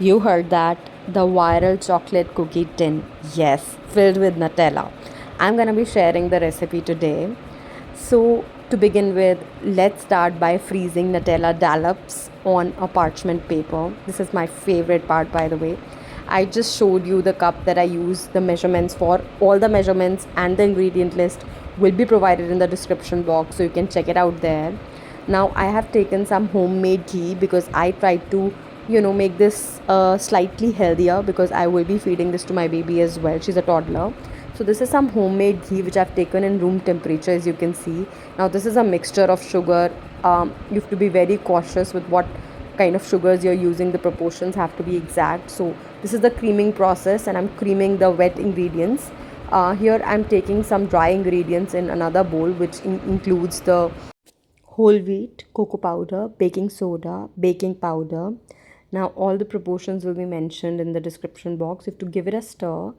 You heard that, the viral chocolate cookie tin. Yes, filled with Nutella. I'm gonna be sharing the recipe today. So, to begin with, let's start by freezing Nutella dollops on a parchment paper. This is my favorite part, by the way. I just showed you the cup that I use the measurements for. All the measurements and the ingredient list will be provided in the description box, so you can check it out there. Now I have taken some homemade ghee because I tried to make this slightly healthier because I will be feeding this to my baby as well. She's a toddler. So this is some homemade ghee which I've taken in room temperature, as you can see. Now this is a mixture of sugar. You have to be very cautious with what kind of sugars you're using. The proportions have to be exact. So this is the creaming process, and I'm creaming the wet ingredients. Here I'm taking some dry ingredients in another bowl, which includes the whole wheat, cocoa powder, baking soda, baking powder. Now, all the proportions will be mentioned in the description box. You have to give it a stir.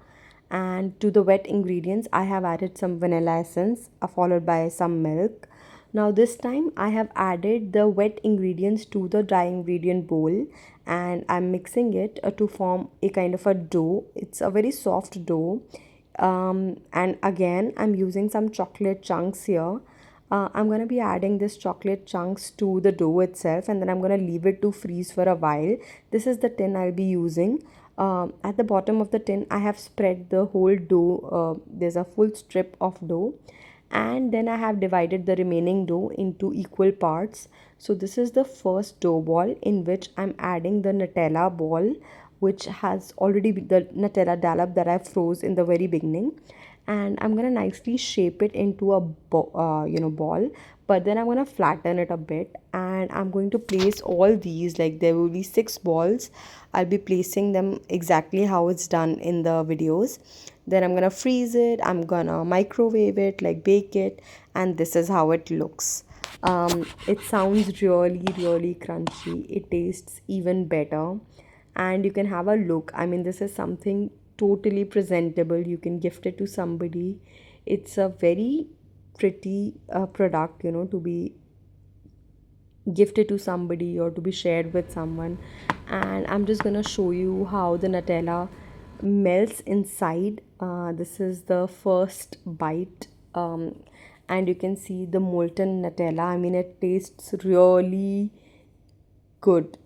And to the wet ingredients, I have added some vanilla essence, followed by some milk. Now, this time I have added the wet ingredients to the dry ingredient bowl, and I'm mixing it to form a kind of a dough. It's a very soft dough. And again, I'm using some chocolate chunks here. I'm going to be adding this chocolate chunks to the dough itself, and then I'm going to leave it to freeze for a while. This is the tin I'll be using. At the bottom of the tin, I have spread the whole dough. There's a full strip of dough, and then I have divided the remaining dough into equal parts. So this is the first dough ball in which I'm adding the Nutella ball, which has already the Nutella dollop that I froze in the very beginning. And I'm gonna nicely shape it into a ball, but then I'm gonna flatten it a bit, and I'm going to place all these, like there will be 6 balls. I'll be placing them exactly how it's done in the videos. Then I'm gonna freeze it, I'm gonna microwave it, like bake it, and this is how it looks. It sounds really really crunchy. It tastes even better, and you can have a look. I mean, this is something totally presentable. You can gift it to somebody. It's a very pretty product, to be gifted to somebody or to be shared with someone. And I'm just gonna show you how the Nutella melts inside. This is the first bite. And you can see the molten Nutella. I mean, it tastes really good.